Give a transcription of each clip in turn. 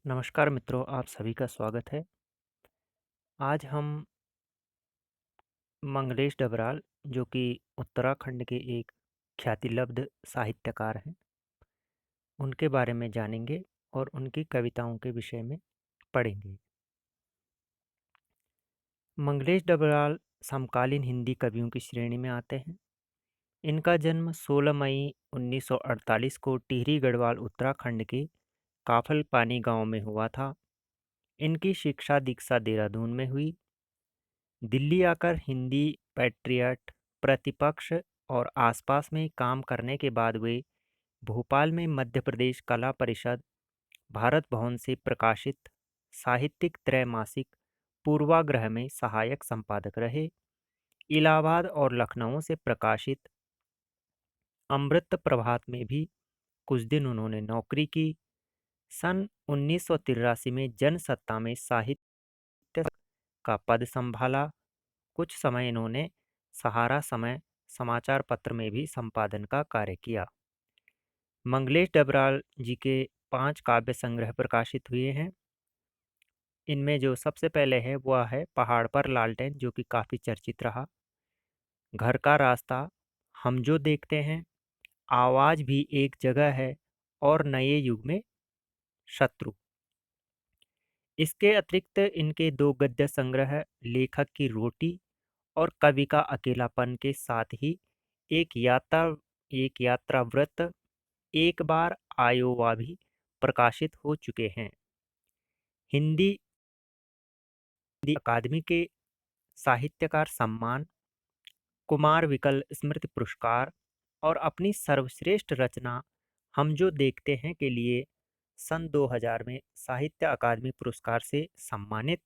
नमस्कार मित्रों, आप सभी का स्वागत है। आज हम मंगलेश डबराल जो कि उत्तराखंड के एक ख्यातिलब्ध साहित्यकार हैं, उनके बारे में जानेंगे और उनकी कविताओं के विषय में पढ़ेंगे। मंगलेश डबराल समकालीन हिंदी कवियों की श्रेणी में आते हैं। इनका जन्म 16 मई 1948 को टिहरी गढ़वाल उत्तराखंड के काफल पानी गांव में हुआ था। इनकी शिक्षा दीक्षा देहरादून में हुई। दिल्ली आकर हिंदी पैट्रियट, प्रतिपक्ष और आसपास में काम करने के बाद वे भोपाल में मध्य प्रदेश कला परिषद, भारत भवन से प्रकाशित साहित्यिक त्रैमासिक पूर्वाग्रह में सहायक संपादक रहे। इलाहाबाद और लखनऊ से प्रकाशित अमृत प्रभात में भी कुछ दिन उन्होंने नौकरी की। सन 1983 में जनसत्ता में साहित्य का पद संभाला। कुछ समय इन्होंने सहारा समय समाचार पत्र में भी संपादन का कार्य किया। मंगलेश डबराल जी के 5 काव्य संग्रह प्रकाशित हुए हैं। इनमें जो सबसे पहले है वह है पहाड़ पर लालटेन, जो कि काफ़ी चर्चित रहा। घर का रास्ता, हम जो देखते हैं, आवाज़ भी एक जगह है और नए युग में शत्रु। इसके अतिरिक्त इनके 2 गद्य संग्रह लेखक की रोटी और कवि का अकेलापन के साथ ही एक यात्रा व्रत, एक बार आयोवा भी प्रकाशित हो चुके हैं। हिंदी अकादमी के साहित्यकार सम्मान, कुमार विकल स्मृति पुरस्कार और अपनी सर्वश्रेष्ठ रचना हम जो देखते हैं के लिए सन 2000 में साहित्य अकादमी पुरस्कार से सम्मानित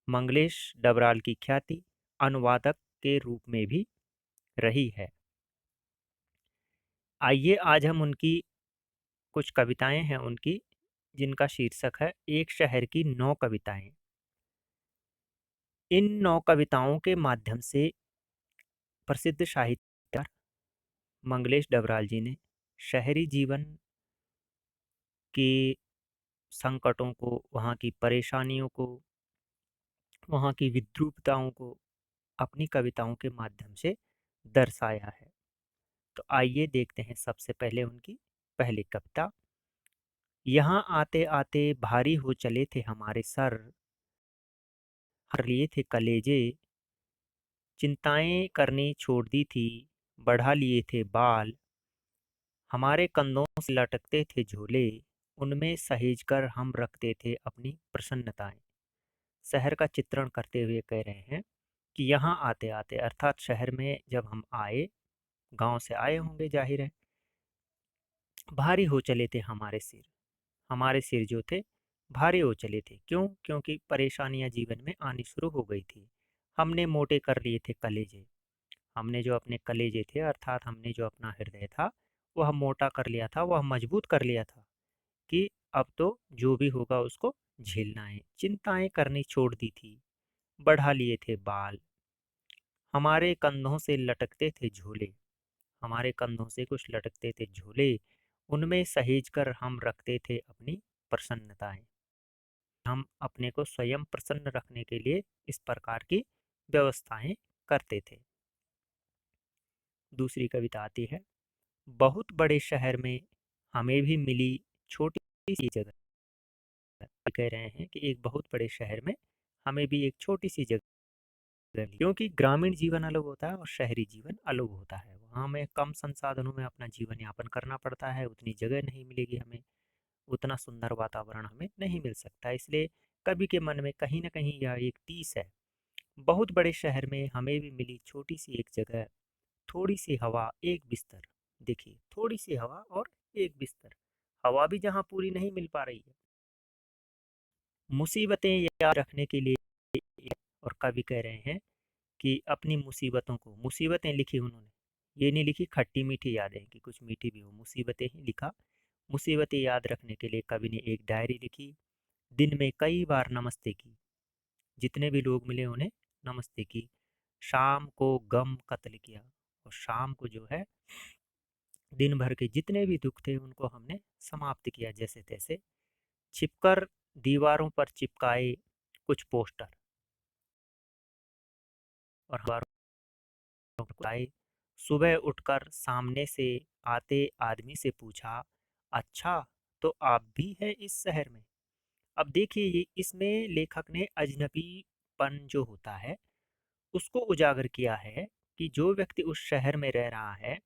मंगलेश डबराल की ख्याति अनुवादक के रूप में भी रही है। आइए आज हम उनकी कुछ कविताएं हैं उनकी, जिनका शीर्षक है एक शहर की 9 कविताएं। इन 9 कविताओं के माध्यम से प्रसिद्ध साहित्यकार मंगलेश डबराल जी ने शहरी जीवन के संकटों को, वहाँ की परेशानियों को, वहाँ की विद्रूपताओं को अपनी कविताओं के माध्यम से दर्शाया है। तो आइए देखते हैं सबसे पहले उनकी पहली कविता। यहाँ आते आते भारी हो चले थे हमारे सर, हर लिए थे कलेजे, चिंताएं करनी छोड़ दी थी, बढ़ा लिए थे बाल, हमारे कंधों से लटकते थे झोले, उनमें सहेज कर हम रखते थे अपनी प्रसन्नताएं। शहर का चित्रण करते हुए कह रहे हैं कि यहाँ आते आते, अर्थात शहर में जब हम आए, गांव से आए होंगे जाहिर है, भारी हो चले थे हमारे सिर जो थे भारी हो चले थे। क्यों? क्योंकि परेशानियां जीवन में आनी शुरू हो गई थी। हमने मोटे कर लिए थे कलेजे, हमने जो अपने कलेजे थे, अर्थात हमने जो अपना हृदय था वह मोटा कर लिया था, वह मजबूत कर लिया था कि अब तो जो भी होगा उसको झेलना है। चिंताएं करनी छोड़ दी थी, बढ़ा लिए थे बाल, हमारे कंधों से लटकते थे झोले, हमारे कंधों से कुछ लटकते थे झोले, उनमें सहेज कर हम रखते थे अपनी प्रसन्नताएं। हम अपने को स्वयं प्रसन्न रखने के लिए इस प्रकार की व्यवस्थाएं करते थे। दूसरी कविता आती है, बहुत बड़े शहर में हमें भी मिली छोटी सी जगह। कह रहे हैं कि एक बहुत बड़े शहर में हमें भी एक छोटी सी जगह मिली, क्योंकि ग्रामीण जीवन अलग होता है और शहरी जीवन अलग होता है। वहाँ हमें कम संसाधनों में अपना जीवन यापन करना पड़ता है, उतनी जगह नहीं मिलेगी हमें, उतना सुंदर वातावरण हमें नहीं मिल सकता। इसलिए कवि के मन में कहीं ना कहीं यह एक टीस है। बहुत बड़े शहर में हमें भी मिली छोटी सी एक जगह, थोड़ी सी हवा एक बिस्तर। देखिए, थोड़ी सी हवा और एक बिस्तर, हवा भी जहाँ पूरी नहीं मिल पा रही है। मुसीबतें याद रखने के लिए, और कवि कह रहे हैं कि अपनी मुसीबतों को, मुसीबतें लिखी उन्होंने, ये नहीं लिखी खट्टी मीठी यादें कि कुछ मीठी भी हो, मुसीबतें ही लिखा। मुसीबतें याद रखने के लिए कवि ने एक डायरी लिखी, दिन में कई बार नमस्ते की, जितने भी लोग मिले उन्हें नमस्ते की, शाम को गम कत्ल किया, और शाम को जो है दिन भर के जितने भी दुख थे उनको हमने समाप्त किया जैसे तैसे, छिपकर दीवारों पर चिपकाए कुछ पोस्टर और आए। सुबह उठकर सामने से आते आदमी से पूछा, अच्छा तो आप भी हैं इस शहर में। अब देखिए ये इसमें लेखक ने अजनबीपन जो होता है उसको उजागर किया है कि जो व्यक्ति उस शहर में रह रहा है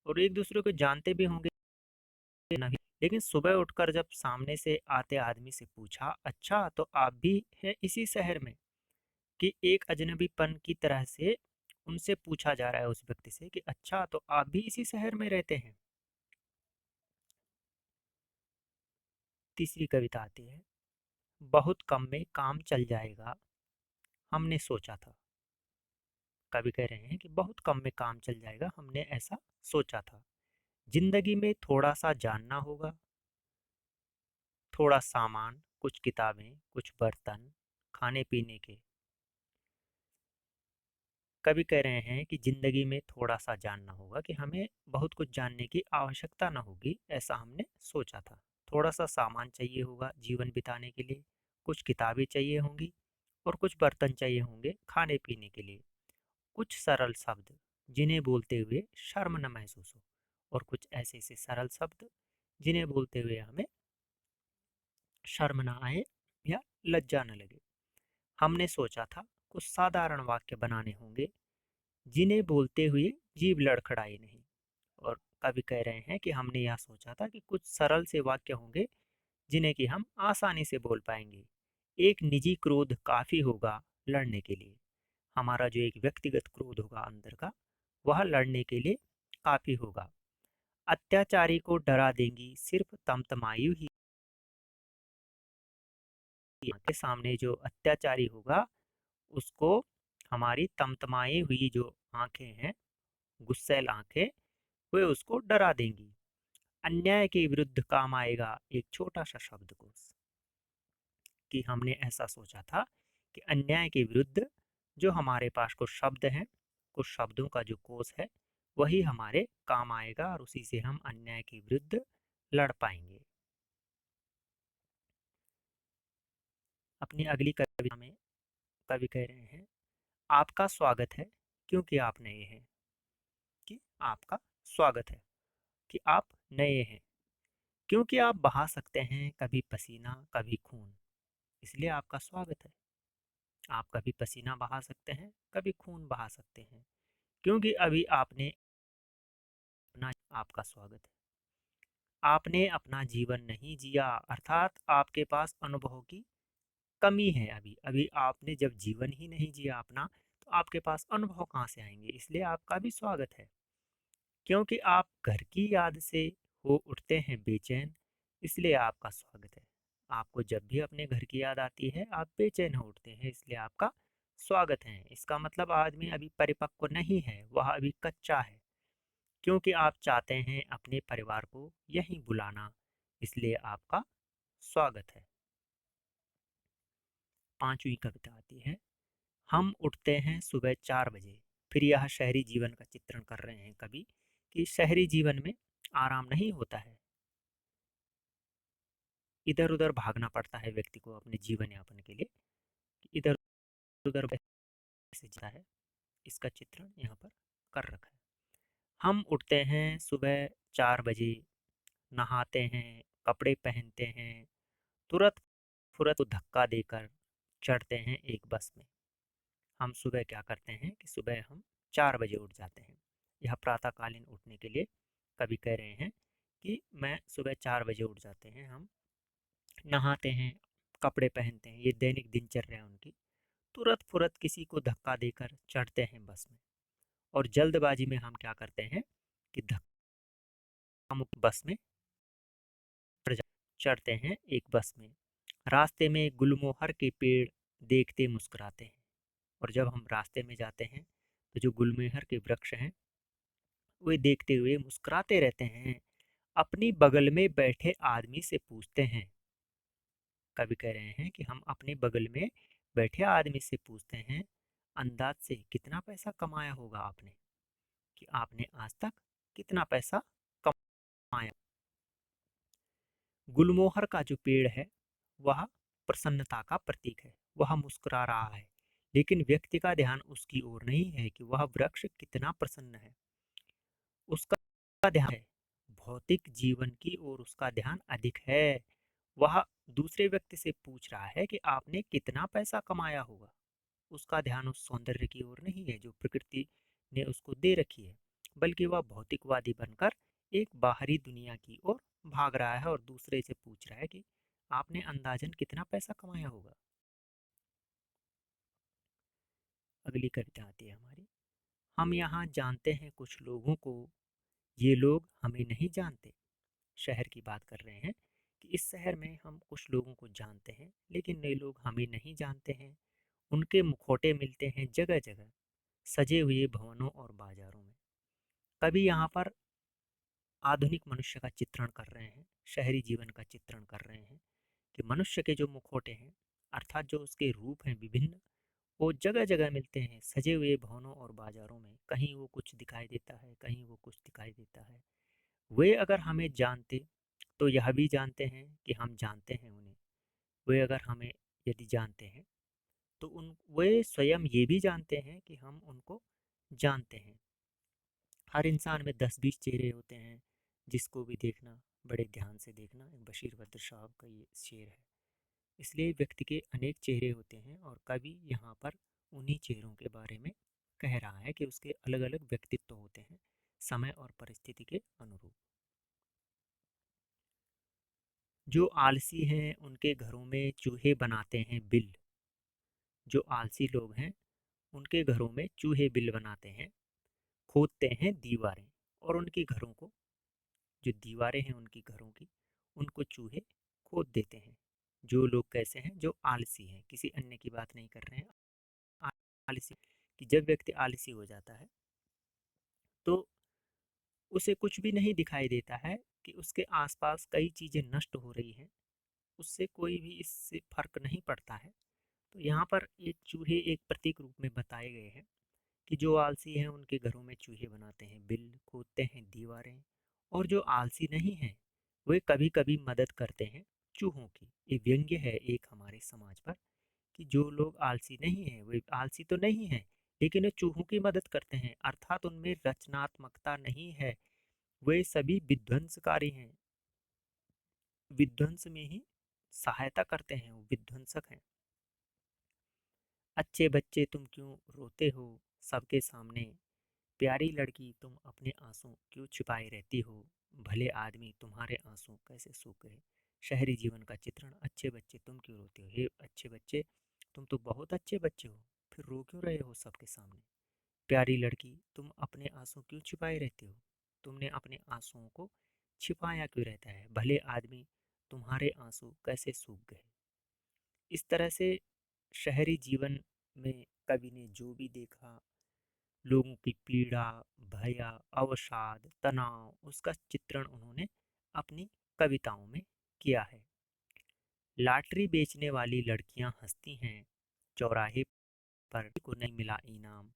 और एक दूसरे को जानते भी होंगे नहीं, लेकिन सुबह उठकर जब सामने से आते आदमी से पूछा, अच्छा तो आप भी हैं इसी शहर में, कि एक अजनबीपन की तरह से उनसे पूछा जा रहा है उस व्यक्ति से कि अच्छा तो आप भी इसी शहर में रहते हैं। तीसरी कविता आती है, बहुत कम में काम चल जाएगा हमने सोचा था। कवि कह रहे हैं कि बहुत कम में काम चल जाएगा, हमने ऐसा सोचा था। जिंदगी में थोड़ा सा जानना होगा, थोड़ा सामान, कुछ किताबें, कुछ बर्तन, खाने पीने के। कवि कह रहे हैं कि जिंदगी में थोड़ा सा जानना होगा, कि हमें बहुत कुछ जानने की आवश्यकता न होगी, ऐसा हमने सोचा था। थोड़ा सा सामान चाहिए होगा जीवन बिताने के लिए, कुछ किताबें चाहिए होंगी और कुछ बर्तन चाहिए होंगे खाने पीने के लिए। कुछ सरल शब्द जिन्हें बोलते हुए शर्म न महसूस हो, और कुछ ऐसे ऐसे सरल शब्द जिन्हें बोलते हुए हमें शर्म ना आए या लज्जा न लगे। हमने सोचा था कुछ साधारण वाक्य बनाने होंगे जिन्हें बोलते हुए जीभ लड़खड़ाए नहीं। और कवि कह रहे हैं कि हमने यह सोचा था कि कुछ सरल से वाक्य होंगे जिन्हें कि हम आसानी से बोल पाएंगे। एक निजी क्रोध काफी होगा लड़ने के लिए। हमारा जो एक व्यक्तिगत क्रोध होगा अंदर का, वह लड़ने के लिए काफी होगा। अत्याचारी को डरा देंगी सिर्फ तमतमाई ही। के सामने जो अत्याचारी होगा उसको हमारी तमतमाई हुई जो आंखें हैं, गुस्सैल आंखें, वे उसको डरा देंगी। अन्याय के विरुद्ध काम आएगा एक छोटा सा शब्दकोश। कि हमने ऐसा सोचा था कि अन्याय के विरुद्ध जो हमारे पास कुछ शब्द हैं, कुछ शब्दों का जो कोश है, वही हमारे काम आएगा और उसी से हम अन्याय के विरुद्ध लड़ पाएंगे। अपनी अगली कविता में कवि कह रहे हैं, आपका स्वागत है क्योंकि आप नए हैं। कि आपका स्वागत है कि आप नए हैं, क्योंकि आप बहा सकते हैं कभी पसीना कभी खून, इसलिए आपका स्वागत है। आप कभी पसीना बहा सकते हैं, कभी खून बहा सकते हैं, क्योंकि अभी आपने अपना, आपका स्वागत है। आपने अपना जीवन नहीं जिया, अर्थात आपके पास अनुभव की कमी है। अभी अभी आपने जब जीवन ही नहीं जिया अपना, तो आपके पास अनुभव कहाँ से आएंगे, इसलिए आपका भी स्वागत है। क्योंकि आप घर की याद से हो उठते हैं बेचैन, इसलिए आपका स्वागत है। आपको जब भी अपने घर की याद आती है आप बेचैन हो उठते हैं, इसलिए आपका स्वागत है। इसका मतलब आदमी अभी परिपक्व नहीं है, वह अभी कच्चा है, क्योंकि आप चाहते हैं अपने परिवार को यहीं बुलाना, इसलिए आपका स्वागत है। पांचवी कविता आती है, हम उठते हैं सुबह 4 बजे। फिर यह शहरी जीवन का चित्रण कर रहे हैं कवि, कि शहरी जीवन में आराम नहीं होता है, इधर उधर भागना पड़ता है व्यक्ति को अपने जीवन यापन के लिए, इधर उधर कैसे जाता है, इसका चित्रण यहाँ पर कर रखा है। हम उठते हैं सुबह 4 बजे, नहाते हैं, कपड़े पहनते हैं, तुरंत फुरत को धक्का देकर चढ़ते हैं एक बस में। हम सुबह क्या करते हैं कि सुबह हम 4 बजे उठ जाते हैं। यह प्रातःकालीन उठने के लिए कभी कह रहे हैं कि मैं सुबह 4 बजे उठ जाते हैं। हम नहाते हैं, कपड़े पहनते हैं, ये दैनिक दिनचर्या है उनकी। तुरंत फुरत किसी को धक्का देकर चढ़ते हैं बस में, और जल्दबाजी में हम क्या करते हैं कि धक्का हम बस में चढ़ते हैं एक बस में। रास्ते में गुलमोहर के पेड़ देखते मुस्कुराते हैं, और जब हम रास्ते में जाते हैं तो जो गुलमोहर के वृक्ष हैं वे देखते हुए मुस्कुराते रहते हैं। अपनी बगल में बैठे आदमी से पूछते हैं, कवि कह रहे हैं कि हम अपने बगल में बैठे आदमी से पूछते हैं, अंदाज से कितना पैसा कमाया होगा आपने, कि आपने आज तक कितना पैसा कमाया। गुलमोहर का जो पेड़ है वह प्रसन्नता का प्रतीक है, वह मुस्कुरा रहा है, लेकिन व्यक्ति का ध्यान उसकी ओर नहीं है कि वह वृक्ष कितना प्रसन्न है। उसका ध्यान है भौतिक जीवन की ओर, उसका ध्यान अधिक है। वह दूसरे व्यक्ति से पूछ रहा है कि आपने कितना पैसा कमाया होगा। उसका ध्यान उस सौंदर्य की ओर नहीं है जो प्रकृति ने उसको दे रखी है, बल्कि वह भौतिकवादी बनकर एक बाहरी दुनिया की ओर भाग रहा है और दूसरे से पूछ रहा है कि आपने अंदाजन कितना पैसा कमाया होगा। अगली कविता आती है हमारी। हम यहाँ जानते हैं कुछ लोगों को, ये लोग हमें नहीं जानते। शहर की बात कर रहे हैं कि इस शहर में हम कुछ लोगों को जानते हैं, लेकिन वे लोग हमें नहीं जानते हैं। उनके मुखौटे मिलते हैं जगह जगह, सजे हुए भवनों और बाजारों में। कभी यहाँ पर आधुनिक मनुष्य का चित्रण कर रहे हैं, शहरी जीवन का चित्रण कर रहे हैं कि मनुष्य के जो मुखौटे हैं, अर्थात जो उसके रूप हैं विभिन्न, वो जगह जगह मिलते हैं सजे हुए भवनों और बाजारों में। कहीं वो कुछ दिखाई देता है, कहीं वो कुछ दिखाई देता है। वे अगर हमें जानते तो यह भी जानते हैं कि हम जानते हैं उन्हें। वे अगर हमें यदि जानते हैं तो उन वे स्वयं ये भी जानते हैं कि हम उनको जानते हैं। हर इंसान में 10-20 चेहरे होते हैं, जिसको भी देखना बड़े ध्यान से देखना। एक बशीर बद्र साहब का ये शेर है। इसलिए व्यक्ति के अनेक चेहरे होते हैं और कवि यहाँ पर उन्हीं चेहरों के बारे में कह रहा है कि उसके अलग अलग व्यक्तित्व होते हैं समय और परिस्थिति के अनुरूप। जो आलसी हैं उनके घरों में चूहे बनाते हैं बिल। जो आलसी लोग हैं उनके घरों में चूहे बिल बनाते हैं, खोदते हैं दीवारें, और उनकी घरों को, जो दीवारें हैं उनकी घरों की, उनको चूहे खोद देते हैं। जो लोग कैसे हैं, जो आलसी हैं, किसी अन्य की बात नहीं कर रहे हैं। आलसी कि जब व्यक्ति आलसी हो जाता है तो उसे कुछ भी नहीं दिखाई देता है कि उसके आसपास कई चीज़ें नष्ट हो रही हैं, उससे कोई भी इससे फर्क नहीं पड़ता है। तो यहाँ पर एक चूहे एक प्रतीक रूप में बताए गए हैं कि जो आलसी हैं उनके घरों में चूहे बनाते हैं बिल, खोदते हैं दीवारें, और जो आलसी नहीं हैं वे कभी कभी मदद करते हैं चूहों की। ये व्यंग्य है एक हमारे समाज पर कि जो लोग आलसी नहीं हैं वे आलसी तो नहीं हैं, लेकिन वे चूहों की मदद करते हैं, अर्थात उनमें रचनात्मकता नहीं है। वे सभी विध्वंसकारी हैं, विध्वंस में ही सहायता करते हैं, वो विध्वंसक हैं। अच्छे बच्चे तुम क्यों रोते हो सबके सामने, प्यारी लड़की तुम अपने आंसू क्यों छिपाए रहती हो, भले आदमी तुम्हारे आंसू कैसे सूख गए। शहरी जीवन का चित्रण। अच्छे बच्चे तुम क्यों रोते हो, हे अच्छे बच्चे तुम तो बहुत अच्छे बच्चे हो, फिर रो क्यों रहे हो सबके सामने। प्यारी लड़की तुम अपने आंसू क्यों छिपाए रहते हो, तुमने अपने आंसुओं को छिपाया क्यों रहता है, भले आदमी तुम्हारे आंसू कैसे सूख गए। इस तरह से शहरी जीवन में कवि ने जो भी देखा, लोगों की पीड़ा, भय, अवसाद, तनाव, उसका चित्रण उन्होंने अपनी कविताओं में किया है। लॉटरी बेचने वाली लड़कियां हंसती हैं चौराहे पर, किसी को नहीं मिला इनाम,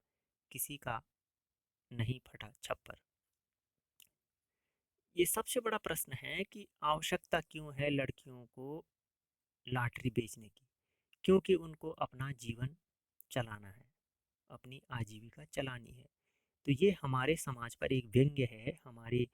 किसी का नहीं फटा छप्पर। ये सबसे बड़ा प्रश्न है कि आवश्यकता क्यों है लड़कियों को लॉटरी बेचने की। क्योंकि उनको अपना जीवन चलाना है, अपनी आजीविका चलानी है। तो ये हमारे समाज पर एक व्यंग्य है, हमारी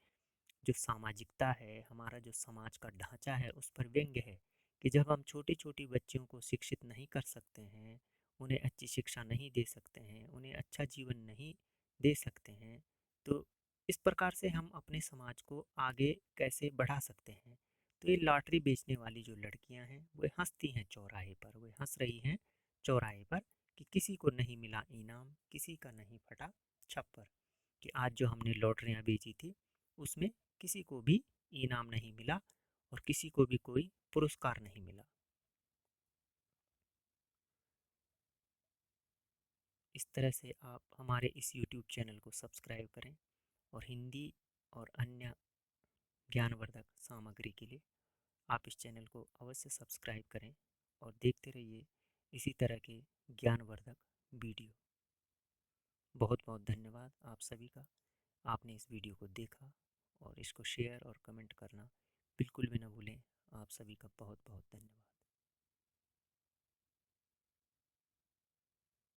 जो सामाजिकता है, हमारा जो समाज का ढांचा है उस पर व्यंग्य है कि जब हम छोटी छोटी बच्चियों को शिक्षित नहीं कर सकते हैं, उन्हें अच्छी शिक्षा नहीं दे सकते हैं, उन्हें अच्छा जीवन नहीं दे सकते हैं, तो इस प्रकार से हम अपने समाज को आगे कैसे बढ़ा सकते हैं। तो ये लॉटरी बेचने वाली जो लड़कियां हैं वे हंसती हैं चौराहे पर, वे हंस रही हैं चौराहे पर कि किसी को नहीं मिला इनाम, किसी का नहीं फटा छप्पर। कि आज जो हमने लॉटरियां बेची थी उसमें किसी को भी इनाम नहीं मिला और किसी को भी कोई पुरस्कार नहीं मिला। इस तरह से आप हमारे इस YouTube चैनल को सब्सक्राइब करें और हिंदी और अन्य ज्ञानवर्धक सामग्री के लिए आप इस चैनल को अवश्य सब्सक्राइब करें और देखते रहिए इसी तरह के ज्ञानवर्धक वीडियो। बहुत बहुत धन्यवाद आप सभी का, आपने इस वीडियो को देखा, और इसको शेयर और कमेंट करना बिल्कुल भी ना भूलें। आप सभी का बहुत बहुत धन्यवाद।